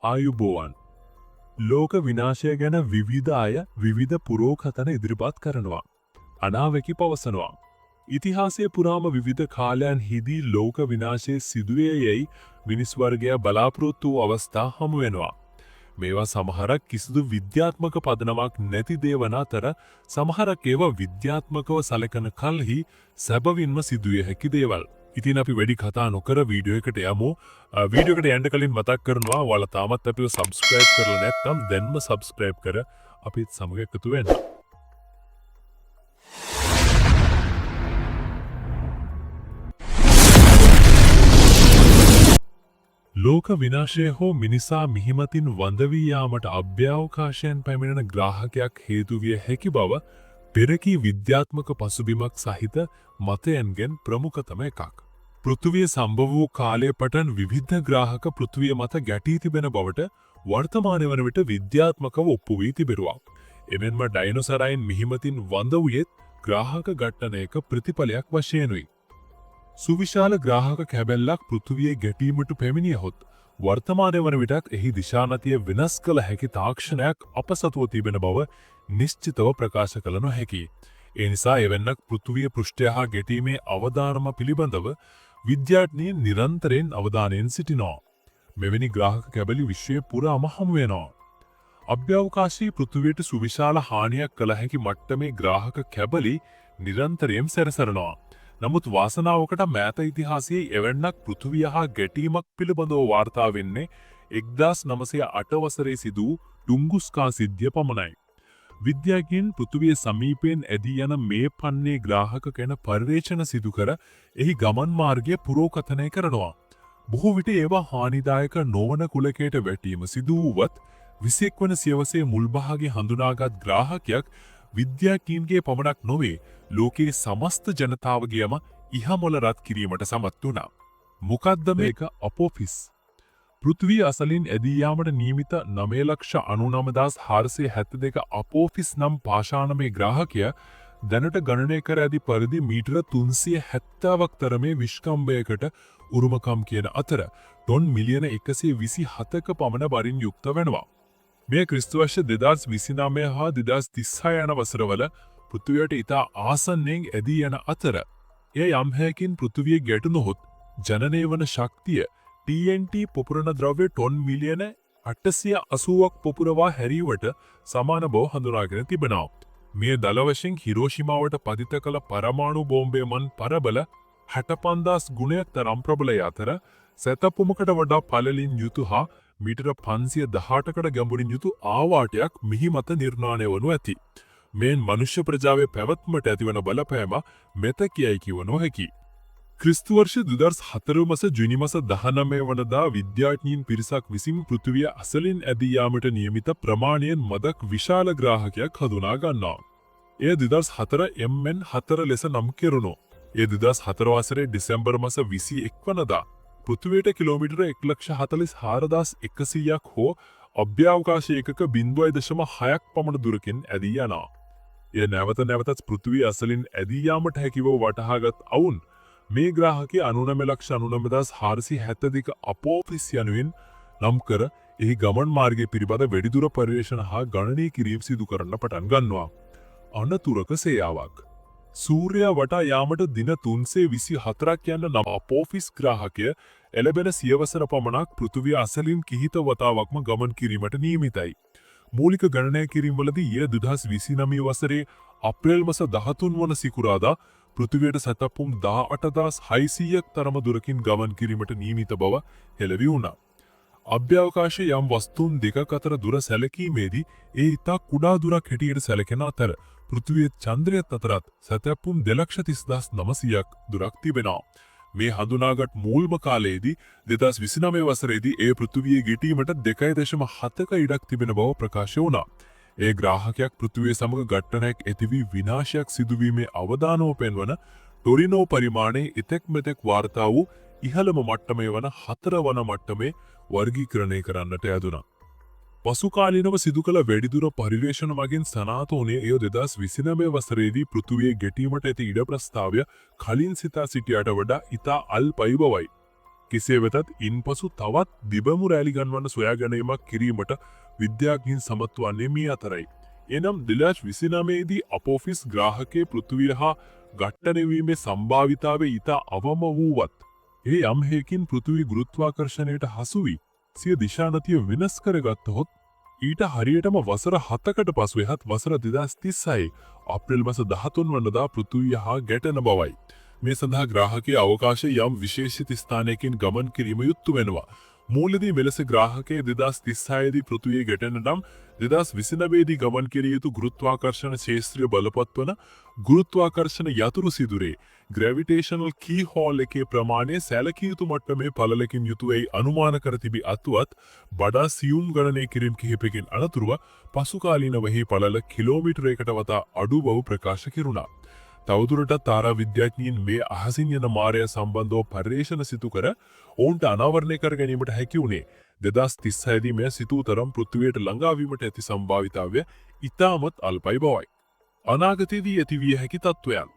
ආයුබෝවන්. ලෝක විනාශය ගැන විවිධ අය විවිධ පුරෝකථන ඉදිරිපත් කරනවා. අනාවැකි පවසනවා. ඉතිහාසය පුරාම විවිධ කාලයන් හිදී ලෝක විනාශය සිදුවේ යැයි මිනිස් වර්ගයා බලාපොරොත්තු වූ අවස්ථා හමුවෙනවා. මේවා සමහරක් කිසිදු විද්‍යාත්මක පදනමක් නැති දේවන අතර සමහරක් ඒවා විද්‍යාත්මකව සලකන කල්හි සැබවින්ම සිදුවිය හැකි දේවල්. ඉතින් අපි වැඩි කතා නොකර වීඩියෝ එකට යමු. වීඩියෝ එකට යන්න කලින් මතක් කරනවා ඔයාලා තාමත් අපිව සබ්ස්ක්‍රයිබ් කරලා නැත්නම් දැන්ම සබ්ස්ක්‍රයිබ් කර අපිත් සමග එකතු වෙන්න. ලෝක විනාශය හෝ මිනිසා මිහිමතින් වඳ වී යාමට අභ්‍යවකාශයෙන් පැමිණෙන ග්‍රාහකයක් හේතු විය හැකි බව පෙරකී විද්‍යාත්මක පසුබිමක් සහිත මතයන්ගෙන් ප්‍රමුඛතම එකක්. පෘථිවිය සම්භව වූ කාලය පටන් විවිධ ග්‍රාහක පෘථිවිය මත ගැටී තිබෙන බවට වර්තමානය වන විට විද්‍යාත්මකව ඔප්පු වී තිබෙනවා. එමෙන්ම ඩයිනොසරයින් මිහිමතින් වඳ වූයේත් ග්‍රාහක ඝට්ටනයක ප්‍රතිඵලයක් වශයෙනුයි. සුවිශාල ග්‍රාහක කැබැල්ලක් පෘථිවියේ ගැටීමට පැමිණියහොත් වර්තමානය වන විටත් එහි දිශානතිය වෙනස් කළ හැකි තාක්ෂණයක් අප සතුව තිබෙන බව නිශ්චිතව ප්‍රකාශ කළ නොහැකි. ඒ නිසා එවැන්නක් පෘථිවිය පෘෂ්ඨය හා ගැටීමේ අවධානම පිළිබඳව විද්‍යාඥයින් නිරන්තරයෙන් අවධානයෙන් සිටිනවා. මෙවැනි ග්‍රාහක කැබලි විශ්වය පුරාම හමු වෙනවා. අභ්‍යවකාශී පෘථිවියට සුවිශාල හානියක් කළ හැකි මට්ටමේ ග්‍රාහක කැබලි නිරන්තරයෙන් සැරසරනවා. නමුත් වාසනාවකට මෑත ඉතිහාසයේ එවැන්නක් පෘථිවිය හා ගැටීමක් පිළිබඳව වාර්තා වෙන්නේ 1908 වසරේ සිදු වූ ටුංගුස්කා සිද්ධිය පමණයි. විද්‍යාඥයින් පෘථිවිය සමීපයෙන් ඇදී යන මේ පන්නේ ග්‍රාහක ගැන පර්යේෂණ සිදු කර එහි ගමන් මාර්ගය පුරෝකථනය කරනවා. බොහෝ විට ඒවා හානිදායක නොවන කුලකයට වැටීම සිදු වුවත් 21 වන සියවසේ මුල් භාගයේ හඳුනාගත් ග්‍රාහකයක් විද්‍යාඥයින්ගේ පමණක් නොවේ ලෝකයේ සමස්ත ජනතාවගේම ඉහමොල රත් කිරීමට සමත් වුණා. මොකද්ද මේක? අපෝෆිස්. පෘථිවිය අසලින් ඇදී යාමට නියමිත 9,99,472 අපෝෆිස් නම් පාෂාණමය ග්‍රාහකය දැනට ගණනය කර ඇති පරිදි මීටර 370ක් තරමේ විශ්කම්භයකට උරුමකම් කියන අතර ටොන් මිලියන 127ක පමණ බරින් යුක්ත වෙනවා. මේ ක්‍රිස්තුවර්ෂ 2029 හා 2036 යන වසරවල පෘථිවියට ඉතා ආසන්නයෙන් ඇදී යන අතර එය යම් හේකින් පෘථිවිය ගැටුණොත් ජනනය වන ශක්තිය TNT පුපුරන ද්‍රව්‍ය ටොන් මිලියන 880ක් පුපුරවා හැරීමට සමාන බව හඳුනාගෙන තිබෙනවා. මේ දල වශයෙන් හිරෝෂිමාවට පතිත කළ පරමාණු බෝම්බය මන් පරබල 65,000 ගුණයක් තරම් ප්‍රබලය අතර සැතපුමකට වඩා පළලින් යුතු හා මීටර 518කට ගැඹුරින් යුතු ආවාටයක් මිහිමත නිර්මාණය වනු ඇති. මෙන් මනුෂ්‍ය ප්‍රජාවේ පැවැත්මට ඇතිවන බලපෑම මෙත කියයි කිව නොහැකි. ක්‍රිස්තුවර්ෂ 2004 මස ජුනි මස 19 වනදා විද්‍යාඥයින් පිරිසක් විසින් පෘථිවිය අසලින් ඇදී යාමට නියමිත ප්‍රමාණයෙන් මදක් විශාල ග්‍රාහකයක් හඳුනා ගන්නවා. එය 2004 MN4 ලෙස නම් කෙරුණු. එය 2004 වසරේ දෙසැම්බර් මස 21 වනදා පෘථිවියට කිලෝමීටර 1,44,100ක් හෝ අභ්‍යවකාශ ඒකක 0.6ක් පමණ දුරකින් ඇදී යනවා. එය නැවත නැවතත් පෘථිවිය අසලින් ඇදී යාමට හැකිව වටහාගත් අවුන් මේ ග්‍රාහකයේ 99,99,472 අපෝෆිස් යනුවෙන් නම් කර එහි ගමන් මාර්ගය පිළිබඳ වැඩිදුර පර්යේෂණ හා ගණනය කිරීම සිදු කරන්න පටන් ගන්නවා. අනතුරක සේයාවක්. සූර්යයා වටා යාමට දින 324ක් යන නම් අපෝෆිස් ග්‍රාහකය එළබෙන සියවසර පමණක් පෘථිවිය අසලින් කිහිත වතාවක්ම ගමන් කිරීමට නියමිතයි. මූලික ගණනය කිරීම්වලදී ඊය 2029 වසරේ අප්‍රේල් මස 13 වන සිකුරාදා පෘථිවියට සැතපුම් 18,600ක් තරම දුරකින් ගමන් කිරීමට නියමිත බව හෙළවී වුණා. අභ්‍යවකාශයේ යම් වස්තුන් දෙකක් අතර දුර සැලකීමේදී ඒ ඉතා කුඩා දුරක් හැටියට සැලකෙන අතර පෘථිවිය චන්ද්‍රයත් අතරත් සැතැපුම් 2,30,900ක් දුරක් තිබෙනවා. මේ හඳුනාගත් මූල්ම කාලයේදී 2029 වසරේදී ඒ පෘථිවියේ ගැටීමට 2.7ක ඉඩක් තිබෙන බව ප්‍රකාශ වුණා. ඒ ග්‍රාහකයක් පෘථිවිය සමග ඝට්ටනයක් ඇති වී විනාශයක් සිදුවීමේ අවදානව පෙන්වන ටොරිනෝ පරිමාණයේ එතෙක් මෙතෙක් වාර්තා වූ ඉහළම මට්ටමේ වන 4 වන මට්ටමේ වර්ගීකරණය කරන්නට යෙදුණා. පසුකාලීනව සිදු කළ වැඩිදුර පරිවේෂණ මගින් සනාථ වුණේ එය 2029 වසරේදී පෘථිවියේ ගැටීමට ඇති ඉඩ ප්‍රස්තාවය කලින් සිතා සිටියට වඩා ඉතා අල්පයි බවයි. කෙසේ වෙතත් ඉන්පසු තවත් දිබමු රැලි ගන්වන්න සොයා ගැනීමක් කිරීමට විද්‍යාඥයින් සමත් වන්නේ මේ අතරයි. එනම් 2029 දී අපෝෆිස් ග්‍රාහකයේ පෘථිවිය හා ඝට්ටනය වීමේ සම්භාවිතාවය ඉතා අවම වූවත් ඒ යම් හේකින් පෘථිවි ගුරුත්වාකර්ෂණයට හසු වී සිය දිශානතිය වෙනස් කරගත්තහොත් ඊට හරියටම වසර 7කට පසු එහත් වසර 2036 අප්‍රේල් මාස 13 වනදා පෘථිවිය හා ගැටෙන බවයි. මේ සඳහා ග්‍රාහකයේ අවකාශයේ යම් විශේෂිත ස්ථානයකින් ගමන් කිරීම යුතු වෙනවා. මූලදී මෙලෙස ග්‍රාහකයේ 2036 දී පෘථිවිය ගැටෙන නම් 2029 දී ගමන් කිරිය යුතු ගුරුත්වාකර්ෂණ ක්ෂේත්‍රය බලපත් වන ගුරුත්වාකර්ෂණ යතුරු සිදුරේ ග්‍රැවිටේෂනල් කී හෝල් එකේ ප්‍රමාණය සැලකිය යුතු මට්ටමේ පළලකින් යුතුවයි අනුමාන කර තිබී අතුවත් වඩා සියුම් ගණනය කිරීම් කිහිපකින් අනතුරුව පසුකාලීනව එහි පළල කිලෝමීටරයකට වතා අඩු බව ප්‍රකාශ කෙරුණා. තවදුරටත් තාරා විද්‍යාඥයින් මේ අහසින් යන මාරය සම්බන්ධව පර්යේෂණ සිදු කර ඔවුන්ට අනාවරණය කර ගැනීමට හැකි වුණේ 2036 දී මෙය සිතූ තරම් පෘථිවියට ළඟා වීමට ඇති සම්භාවිතාවය ඉතාමත් අල්පයි බවයි. අනාගතයේදී ඇතිවිය හැකි තත්ත්වයන්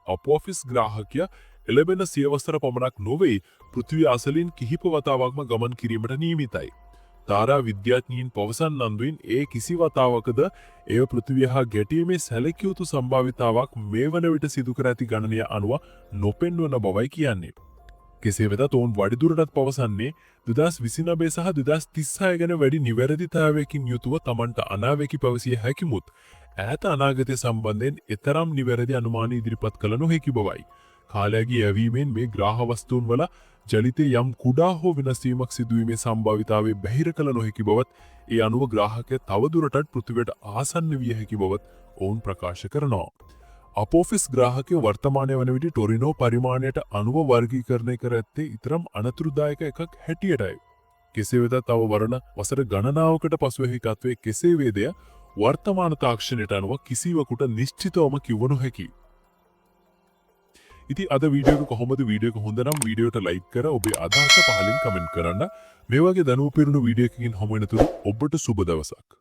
අපෝෆිස් ග්‍රාහකය එළඹෙන සියවසර පමණක් නොවේ පෘථිවිය අසලින් කිහිප වතාවක්ම ගමන් කිරීමට නියමිතයි. තාරා විද්‍යාඥයින් පවසන් නන්දුයින් ඒ කිසි වතාවකද එය පෘථිවිය හා ගැටීමේ සැලකිය යුතු සම්භාවිතාවක් මේ වන විට සිදු කර ඇති ගණනය අනුව නොපෙන්වන බවයි කියන්නේ. කෙසේ වෙතත් ඔවුන් වඩිදුරටත් පවසන්නේ 2029 සහ 2036 ගැන වැඩි නිවැරදිතාවයකින් යුතුව තමන්ට අනාවැකි පැවසිය හැකිමුත් ඈත අනාගතය සම්බන්ධයෙන් එතරම් නිවැරදි අනුමාන ඉදිරිපත් කළ නොහැකි බවයි. කාලයගේ යැවීමෙන් මේ ග්‍රහ වස්තුන් වල ජලිතයේ යම් කුඩා හෝ වෙනස්වීමක් සිදුවීමේ සම්භාවිතාවය බැහිර කළ නොහැකි බවත් ඒ අනුව ග්‍රාහකය තවදුරටත් පෘථිවියට ආසන්න විය හැකි බවත් ඔවුන් ප්‍රකාශ කරනවා. අපෝෆිස් ග්‍රාහකය වර්තමානය වන විට ටොරිනෝ පරිමාණයට අනුව වර්ගීකරණය කර ඇත්තේ ඊතරම් අනතුරුදායක එකක් හැටියටයි. කෙසේ වෙතත් තව වරණ වසර ගණනාවකට පසු එහි තත්ත්වය කෙසේ වේදය වර්තමාන තාක්ෂණයට අනුව කිසිවකුට නිශ්චිතවම කිව්ව නොහැකියි. ඉතින් අද වීඩියෝ එක කොහොමද? වීඩියෝ එක හොඳ නම් වීඩියෝට ලයික් කර ඔබේ අදහස පහලින් කමෙන්ට් කරන්න. මේ වගේ දැනුම පිරුණු වීඩියෝ එකකින් හමු වෙනතුරු ඔබට සුබ දවසක්.